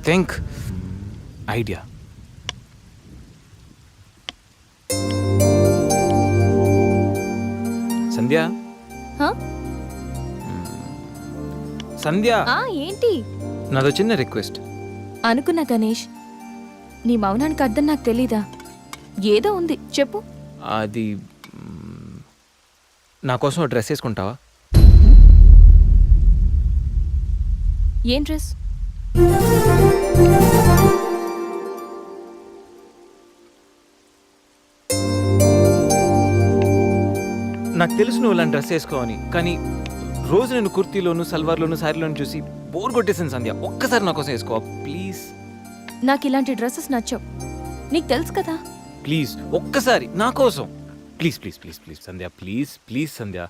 Think idea. సంధ్య, హా? సంధ్య, ఏంటి? నాదో చిన్న రిక్వెస్ట్. అనుకున్నా గణేష్, నీ మౌనానికి అర్థం నాకు తెలీదా? ఏదో ఉంది, చెప్పు. అది నా కోసం ఓ డ్రెస్ వేసుకుంటావా? ఏం డ్రెస్? నాకు తెలుసు నువ్వు ఇలాంటి డ్రెస్ వేసుకోవని, కానీ రోజు నేను కుర్తీలోను సల్వార్లోను శారీలోను చూసి బోర్ కొట్టేసాను సంధ్య. ఒక్కసారి నా కోసం వేసుకోవా ప్లీజ్? నాకు ఇలాంటి డ్రెస్సెస్ నచ్చవు, నీకు తెలుసు కదా. ప్లీజ్ ఒక్కసారి నా కోసం. Please please please please Sandhya, please please Sandhya.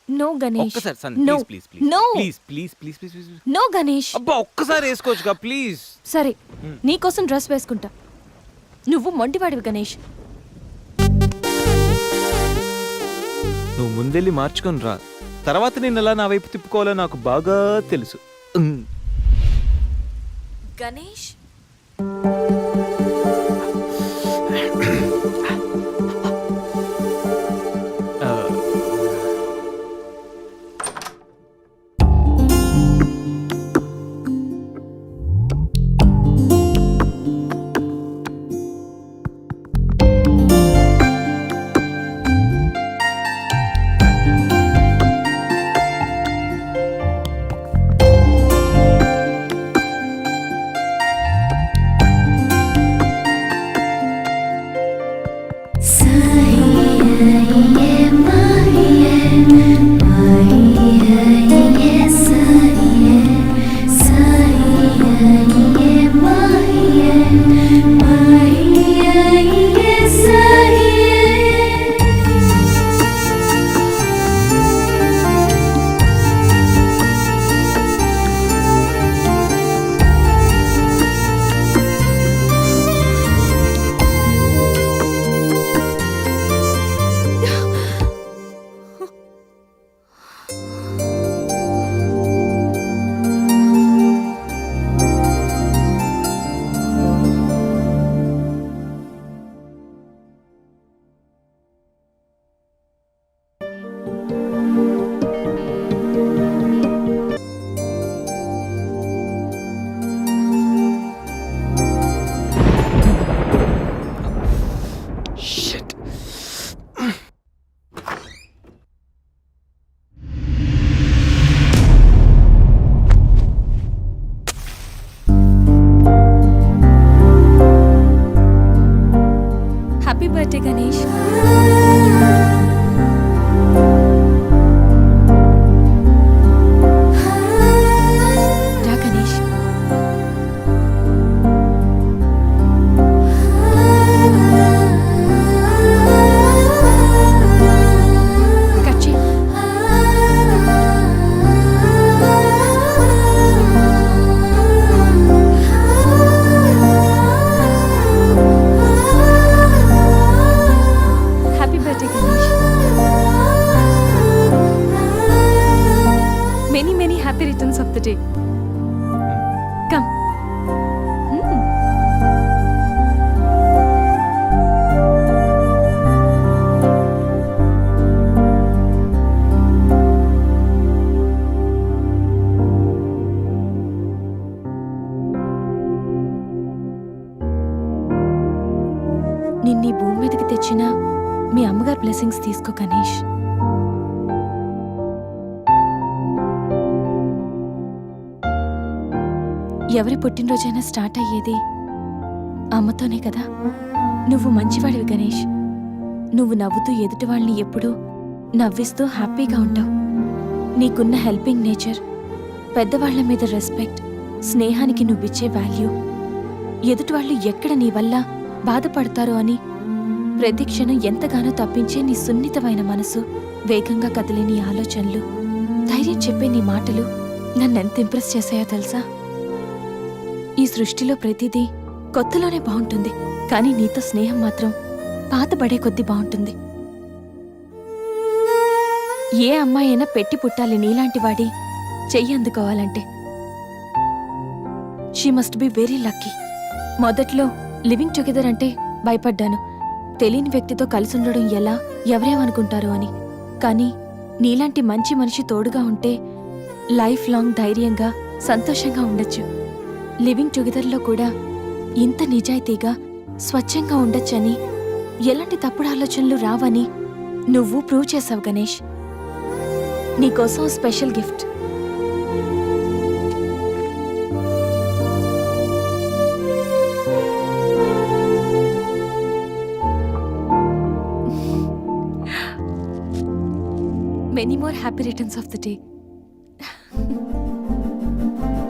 No Ganesh, ఒక్కసారి Sandhya, no, please please no, please please please please please. No Ganesh. అబ్బా ఒక్కసారి వేసుకోవచ్చుగా ప్లీజ్. సరే, నీకోసం డ్రెస్ వేసుకుంటా. నువ్వు మొండివాడివి గణేష్. నువ్వు ముందెళ్ళి మార్చుకొని రా, తర్వాత నేను ఎలా నా వైపు తిప్పుకోవాలో నాకు బాగా తెలుసు. Ganesh, happy birthday Ganesh. రా గణేష్. కట్ చేయి. Happy birthday Ganesh. Many many happy returns of the day. Come. నిన్నీ భూమి మీదకి తెచ్చిన మీ అమ్మగారి బ్లెస్సింగ్స్ తీసుకో గణేష్. ఎవరి పుట్టినరోజైనా స్టార్ట్ అయ్యేది అమ్మతోనే కదా. నువ్వు మంచివాడివి గణేష్. నువ్వు నవ్వుతూ ఎదుటి వాళ్ళని ఎప్పుడూ నవ్విస్తూ హ్యాపీగా ఉంటావు. నీకున్న హెల్పింగ్ నేచర్, పెద్దవాళ్ల మీద రెస్పెక్ట్, స్నేహానికి నువ్విచ్చే వాల్యూ, ఎదుటి వాళ్ళు ఎక్కడ నీ వల్ల బాధపడతారో అని ప్రతి క్షణం ఎంతగానో తప్పించే నీ సున్నితమైన మనసు, వేగంగా కదిలే నీ ఆలోచనలు, ధైర్యం చెప్పే నీ మాటలు నన్నెంత ఇంప్రెస్ చేశాయో తెలుసా? ఈ సృష్టిలో ప్రతిదీ కొత్తలోనే బాగుంటుంది, కానీ నీతో స్నేహం మాత్రం పాతబడే కొద్దీ బాగుంటుంది. ఏ అమ్మాయి అయినా పెట్టి పుట్టాలి నీలాంటి వాడి చెయ్యి అందుకోవాలంటే. She must be very lucky. మొదట్లో లివింగ్ టుగెదర్ అంటే భయపడ్డాను. తెలియని వ్యక్తితో కలిసి ఉండడం ఎలా, ఎవరేమనుకుంటారో అని. కానీ నీలాంటి మంచి మనిషి తోడుగా ఉంటే లైఫ్ లాంగ్ ధైర్యంగా సంతోషంగా ఉండొచ్చు. లివింగ్ టుగెదర్లో కూడా ఇంత నిజాయితీగా స్వచ్ఛంగా ఉండొచ్చని, ఎలాంటి తప్పుడు ఆలోచనలు రావని నువ్వు ప్రూవ్ చేసావు గణేష్. నీకోసం special gift. Many more happy returns of the day.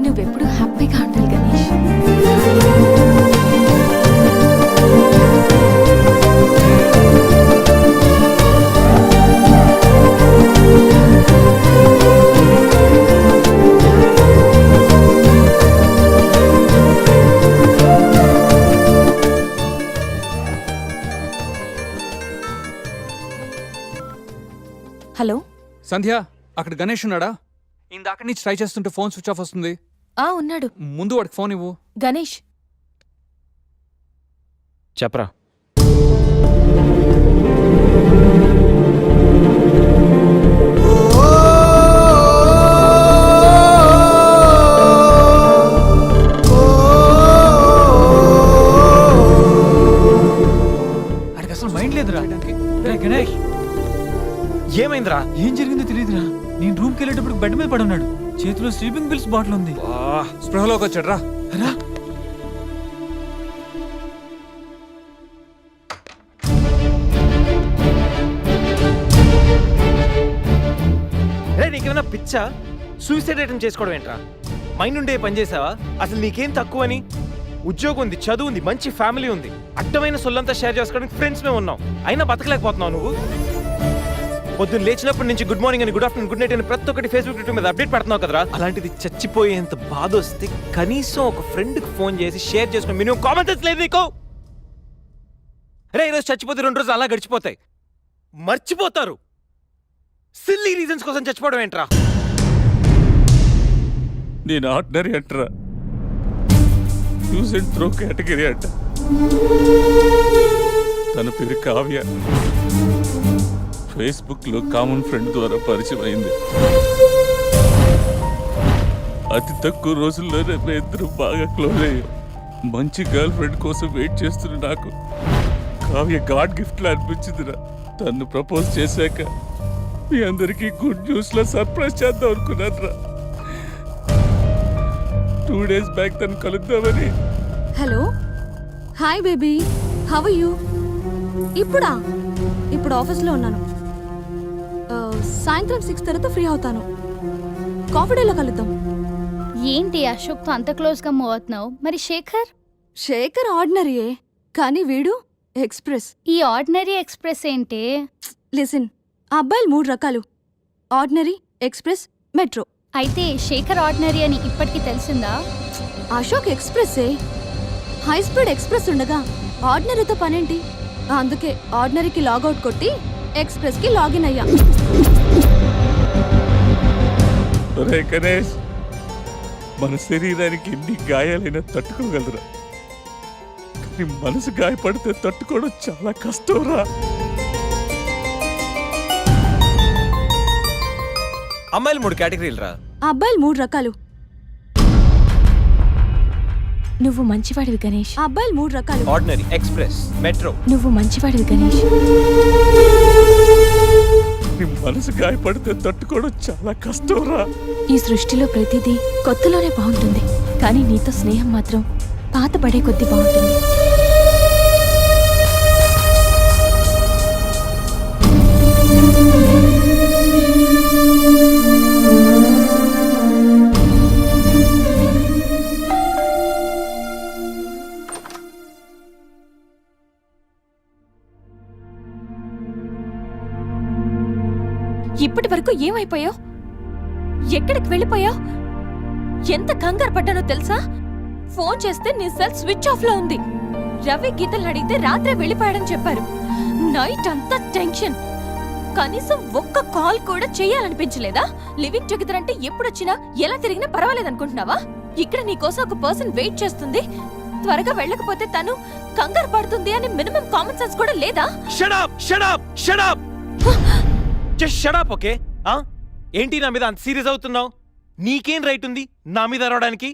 నువ్వెప్పుడు హ్యాపీగా ఉండాలి గణేష్. హలో సంధ్య, అక్కడ గణేష్ ఉన్నాడా? ఇందాక నుంచి ట్రై చేస్తుంటే ఫోన్ స్విచ్ ఆఫ్ వస్తుంది. ఉన్నాడు. ముందు వాడికి ఫోన్ ఇవ్వు. గణేష్, చెప్పరా. అడికి అసలు మైండ్ లేదురా. రే గణేష్, ఏమైందిరా? ఏం జరిగిందో తెలియదురా. నేను రూమ్కి వెళ్ళేటప్పుడు బెడ్ మీద పడున్నాడు. చేతిలో స్లీపింగ్ పిల్స్ బాటిల్ ఉంది. స్పృహలోకి వచ్చాడు రా. రా. రే, నీకేమైనా పిచ్చా? సూసైడ్ అటెంప్ట్ చేసుకోవడం ఏంట్రా? మైండ్ ఉండే పని చేసావా? అసలు నీకేం తక్కువని? ఉద్యోగం ఉంది, చదువు ఉంది, మంచి ఫ్యామిలీ ఉంది, అడ్డమైన సొల్లంతా షేర్ చేసుకోవడానికి ఫ్రెండ్స్ మేము ఉన్నాం. అయినా బతకలేకపోతున్నావు నువ్వు. పొద్దున్న లేచినప్పటి నుంచి గుడ్ మార్నింగ్ అని, గుడ్ ఆఫ్టర్నూన్, గుడ్ నైట్ అని ప్రతి ఒక్కటి ఫేస్బుక్ ట్విట్టర్ మీద అప్డేట్ పెడుతున్నావు కదరా. అలాంటిది చచ్చిపోయేంత బాధ వస్తే కనీసం ఒక ఫ్రెండ్కి ఫోన్ చేసి షేర్ చేసుకుని మినిమం కామన్ సెన్స్ లేదు నీకు? రే, ఈరోజు చచ్చిపోతే 2 రోజులు అలా గడిచిపోతాయి, మర్చిపోతారు. సిల్లీ రీజన్స్ కోసం చచ్చిపోవడం ఏంట్రా? నేను ఆర్డినరీ అంటరా, యూజ్ అండ్ త్రో కేటగిరీ అంట. తన పేరు కావ్య. ఫేస్బుక్ లో కామన్ ఫ్రెండ్ ద్వారా పరిచయం అయింది. అతి తక్కువ రోజుల్లోనే మేము ఇద్దరు బాగా క్లోజ్ అయ్యాం. మంచి గర్ల్ ఫ్రెండ్ కోసం వెయిట్ చేస్తున్న నాకు కావ్య గాడ్ గిఫ్ట్ లా అనిపించిందిరా. తను ప్రపోజ్ చేశాక మీ అందరికీ గుడ్ న్యూస్ లో సర్ప్రైజ్ చేద్దాం అనుకున్నాను రా. 2 days బ్యాక్ తను కలుద్దామని. Hello, hi baby, how are you? ఇప్పుడు ఆఫీస్లో ఉన్నాను. సాయంత్రం 6 తర్వాత ఫ్రీ అవుతాను. కాఫీ డేలో కలుద్దాం. ఏంటి అశోక్తో అంత క్లోజ్గా మూవ్ అవుతున్నావు? మరి శేఖర్ ఆర్డినరీయే, కానీ వీడు ఎక్స్ప్రెస్. ఈ ఆర్డినరీ ఎక్స్ప్రెస్ ఏంటి? లిసన్, ఆ అబ్బాయిలు 3 రకాలు: ఆర్డినరీ, ఎక్స్ప్రెస్, మెట్రో. అయితే శేఖర్ ఆర్డినరీ అని ఇప్పటికి తెలిసిందా? అశోక్ ఎక్స్ప్రెస్సే. హై స్పీడ్ ఎక్స్ప్రెస్ ఉండగా ఆర్డినరీతో పనేంటి? అందుకే ఆర్డినరీకి లాగౌట్ కొట్టి ఎక్స్ప్రెస్కి లాగిన్ అయ్యా. ఒరే గణేష్, మన శరీరానికి ఎన్ని గాయాలైనా తట్టుకోగలరా, కానీ మనసు గాయపడితే తట్టుకోవడం చాలా కష్టంరా. అమ్మాయిలు 3 కేటగిరీలు రా. ఆ అబ్బాయిలు 3 రకాలు. నువ్వు మంచివాడివి గణేష్. ఆ అబ్బాయిలు 3 రకాలు: ఆర్డినరీ, ఎక్స్ప్రెస్, మెట్రో. నువ్వు మంచివాడివి గణేష్. నీ మనసు గాయపడితే తట్టుకోవడం చాలా కష్టంరా. ఈ సృష్టిలో ప్రతిదీ కొత్తలోనే బాగుంటుంది, కానీ నీతో స్నేహం మాత్రం పాత పడే కొద్దీ బాగుంటుంది. ఇప్పటి వరకు ఏమైపోయావు? ఎక్కడికి వెళ్ళిపోయావు? ఎంత కంగారు పడ్డానో తెలుసా? ఫోన్ చేస్తే నీ సెల్ స్విచ్ ఆఫ్ లో ఉంది. రవి గీతలు అడిగితే రాత్రే వెళ్ళిపోయాడని చెప్పారు. నైట్ అంతా టెన్షన్. కనీసం ఒక్క కాల్ కూడా చేయాలనిపించలేదా? లివింగ్ టుగెదర్ అంటే ఎప్పుడొచ్చినా ఎలా తిరిగినా పర్వాలేదనుకుంటున్నావా? ఇక్కడ నీకోసం ఒక పర్సన్ వెయిట్ చేస్తుంది. త్వరగా వెళ్ళకపోతే తను కంగారు పడుతుంది అని మినిమం కామన్ సెన్స్ కూడా లేదా? Shut up shut up shut up just shut up. Okay ఏంటి నా మీద అంత సీరియస్ అవుతున్నావు? నీకేం రైట్ ఉంది నా మీద అరవడానికి?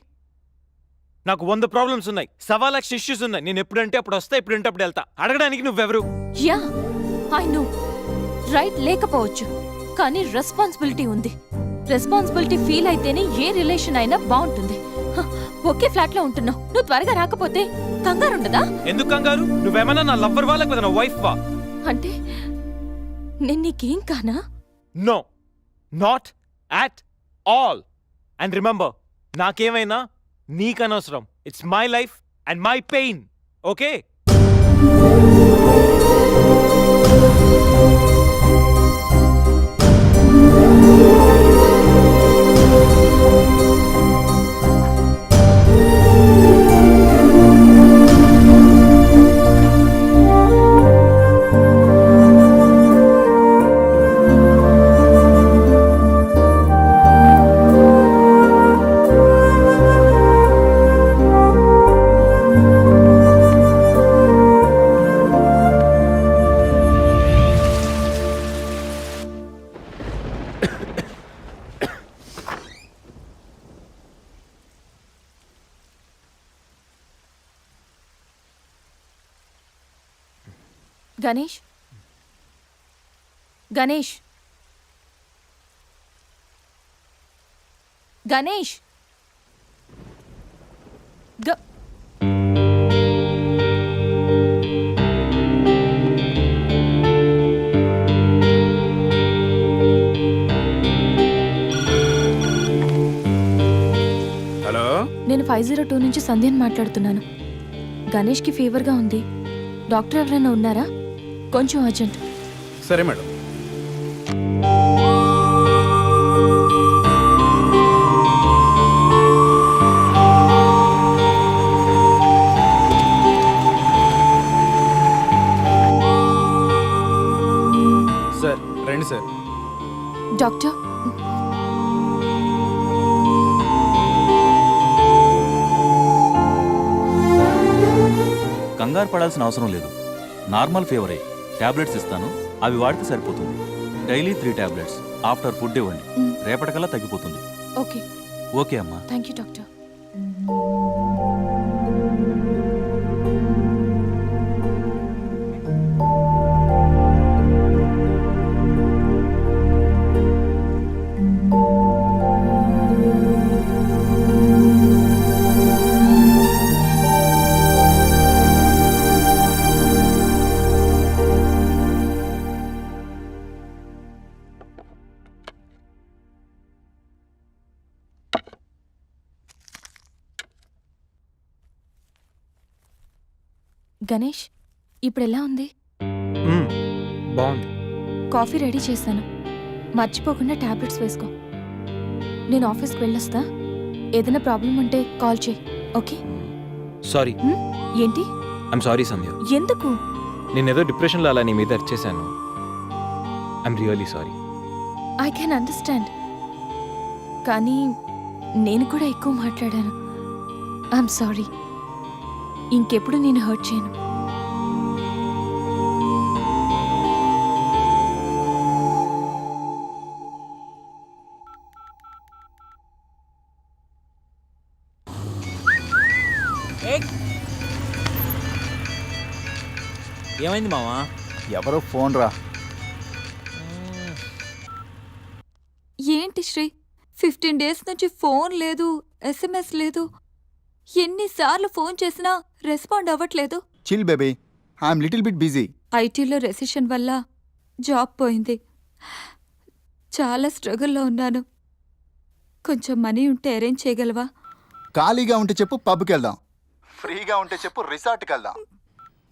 నాకు 100 ప్రాబ్లమ్స్ ఉన్నాయి, 1,00,000 ఇష్యూస్ ఉన్నాయి. నేను ఎప్పుడంటే అప్పుడు వస్తా, ఎప్పుడంటే అప్పుడు వెళ్తా. అడగడానికి నువ్వెవరు? యా ఐ నో, రైట్ లేకపోవచ్చు, కానీ రెస్పాన్సిబిలిటీ ఉంది. రెస్పాన్సిబిలిటీ ఫీల్ అయితేనే ఏ రిలేషన్ అయినా బాగుంటుంది. ఒకే ఫ్లాట్ లో ఉంటున్నావు, నువ్వు త్వరగా రాకపోతే కంగారు ఉండదా? ఎందుకు కంగారు? నువ్వేమన్నా నా లవ్వర్ వా లేకపోతే నా వైఫ్ వా? అంటే నేను నీకేం కానా? No, not at all. And remember, నాకేమైనా నీకనవసరం. It's my life and my pain. Okay? Ganesh, Ganesh, Ganesh, hello, నేను 502 నుంచి సంధ్యని మాట్లాడుతున్నాను. గణేష్కి ఫీవర్గా ఉంది. డాక్టర్ ఎవరైనా ఉన్నారా? కొంచెం అర్జెంట్. సరే మేడం. సార్ రండి సార్. డాక్టర్, కంగారు పడాల్సిన అవసరం లేదు. నార్మల్ ఫీవరే. టాబ్లెట్స్ ఇస్తాను, అవి వాడితే సరిపోతుంది. Daily 3 tablets. ఆఫ్టర్ ఫుడ్ ఇవ్వండి, రేపటికల్లా తగ్గిపోతుంది. ఓకే. ఓకే అమ్మా. Thank you doctor. గణేష్, ఇప్పుడు ఎలా ఉంది? బాగుంది. కాఫీ రెడీ చేశాను, మర్చిపోకుండా టాబ్లెట్స్ వేసుకో. నేను ఆఫీస్కి వెళ్ళొస్తా. ఏదైనా ప్రాబ్లం ఉంటే కాల్ చేయి. ఓకే? సారీ. ఏంటి? ఐమ్ సారీ సంధ్య. ఎందుకు? నేనేదో డిప్రెషన్లో అలా నీ మీద వచ్చేసాను. I'm really sorry. I can understand, కానీ నేను కూడా ఎక్కువ మాట్లాడాను. I'm sorry. ఇంకెప్పుడు నేను హర్ట్ చేయను. ఏమైంది మావా? ఎవరో ఫోన్ రా. ఏంటి శ్రీ, 15 డేస్ నుంచి ఫోన్ లేదు, SMS లేదు. ఎన్నిసార్లు ఫోన్ చేసినా రెస్పాండ్ అవ్వట్లేదు. Chill baby, I'm little bit busy. ఐటీలో రెసిషన్ వల్ల జాబ్ పోయింది. చాలా స్ట్రగుల్లో ఉన్నాను. కొంచెం మనీ ఉంటే అరేంజ్ చేయగలవా? ఖాళీగా ఉంటే చెప్పు, పబ్కి వెళ్దాం. ఫ్రీగా ఉంటే చెప్పు, రిసార్ట్కి వెళ్దాం.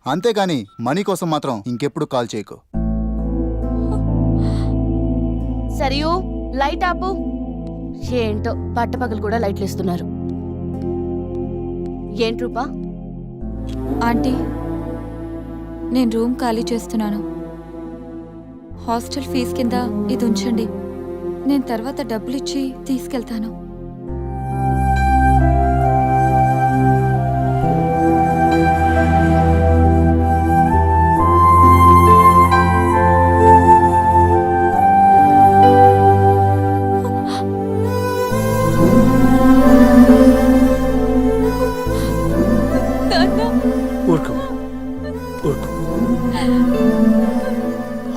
అంతేగాని మనీ కోసం మాత్రం ఇంకెప్పుడు కాల్ చేయకు. సరియు, లైట్ ఆపు. ఏంటో పట్టపగలు కూడా లైట్లు ఇస్తున్నారు. ఏంటి రూపా? ఆంటీ, నేను రూమ్ ఖాళీ చేస్తున్నాను. హాస్టల్ ఫీజు కింద ఇది ఉంచండి. నేను తర్వాత డబ్బులిచ్చి తీసుకెళ్తాను.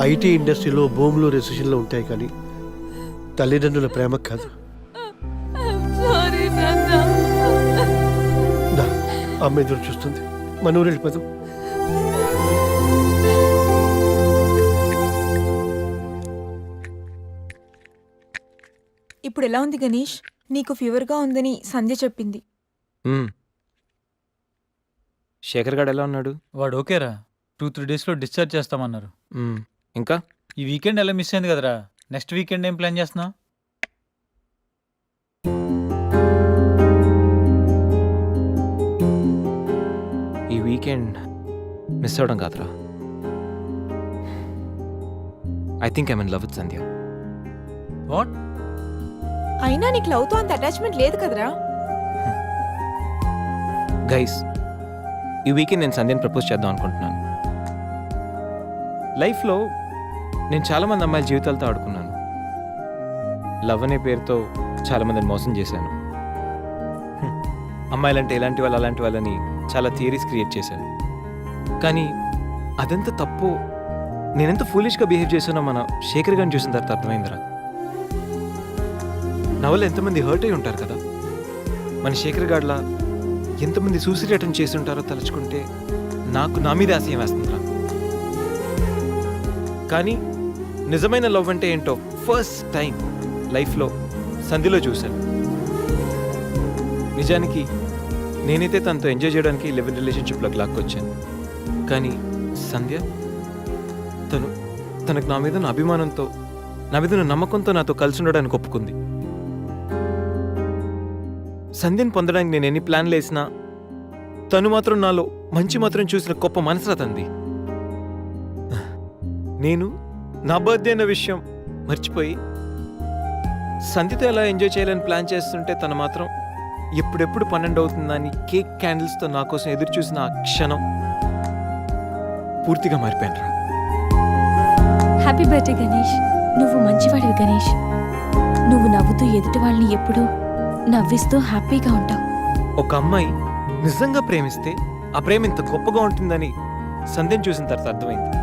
ఐటీ ఇండస్ట్రీలో భూములు రెసిషన్లో ఉంటాయి కానీ తల్లిదండ్రుల ప్రేమ కాదు. దా, అమ్మ ఎదురు చూస్తుంది. మన ఊరు వెళ్ళిపోదాం. ఇప్పుడు ఎలా ఉంది గణేష్? నీకు ఫీవర్గా ఉందని సంధ్య చెప్పింది. శేఖర్ గాడు ఎలా ఉన్నాడు? వాడు ఓకేరా, 2-3 డేస్లో డిశ్చార్జ్ చేస్తామన్నారు. ఇంకా ఈ వీకెండ్ ఎలా మిస్ అయింది కదరా? నెక్స్ట్ వీకెండ్ ఏం ప్లాన్ చేస్తున్నావు? ఈ వీకెండ్ మిస్ అవడం కాదురా. I think I'm in love with Sandhya. What? అయినా నీకు లవ్తో అంత అటాచ్మెంట్ లేదు కదరా? గైస్, ఈ వీకెండ్ నేను సంధ్యని ప్రపోజ్ చేద్దాం అనుకుంటున్నాను. లైఫ్లో నేను చాలామంది అమ్మాయిల జీవితాలతో ఆడుకున్నాను. లవ్ అనే పేరుతో చాలామందిని మోసం చేశాను. అమ్మాయిలంటే ఇలాంటి వాళ్ళు అలాంటి వాళ్ళని చాలా థియరీస్ క్రియేట్ చేశాను. కానీ అదెంత తప్పు, నేనెంత ఫూలిష్గా బిహేవ్ చేశానో మన శేఖర్ గారిని చూసిన తర్వాత అర్థమైందిరా. నా వల్ల ఎంతమంది హర్ట్ అయి ఉంటారు కదా. మన శేఖర్ గాడ్లా ఎంతమంది సూసైడ్ అటెంప్ట్ చేసి ఉంటారో తలుచుకుంటే నాకు నా మీద ఆశయం వేస్తుందిరా. కానీ నిజమైన లవ్ అంటే ఏంటో ఫస్ట్ టైం లైఫ్లో సంధ్యలో చూశాను. నిజానికి నేనైతే తనతో ఎంజాయ్ చేయడానికి లివ్ ఇన్ రిలేషన్షిప్లోకి లాక్కొచ్చాను. కానీ సంధ్య తనకు నా మీద నా అభిమానంతో, నా మీద నా నమ్మకంతో నాతో కలిసి ఉండడానికి ఒప్పుకుంది. సంధ్యని పొందడానికి నేను ఎన్ని ప్లాన్లు వేసినా తను మాత్రం నాలో మంచి మాత్రం చూసిన గొప్ప మనసురా తంది. నేను నా బర్త్డే అన్న విషయం మర్చిపోయి సంధ్యతో ఎలా ఎంజాయ్ చేయాలని ప్లాన్ చేస్తుంటే తను మాత్రం ఎప్పుడెప్పుడు 12 అవుతుందని కేక్ క్యాండిల్స్తో నా కోసం ఎదురు చూసిన ఆ క్షణం పూర్తిగా మారిపోయాను. Happy birthday Ganesh. నువ్వు మంచివాడివి గణేష్. నువ్వు నవ్వుతూ ఎదుటి వాళ్ళని ఎప్పుడూ నవ్విస్తూ హ్యాపీగా ఉంటావు. ఒక అమ్మాయి నిజంగా ప్రేమిస్తే ఆ ప్రేమ ఇంత గొప్పగా ఉంటుందని సంధ్యను చూసిన తర్వాత అర్థమైంది.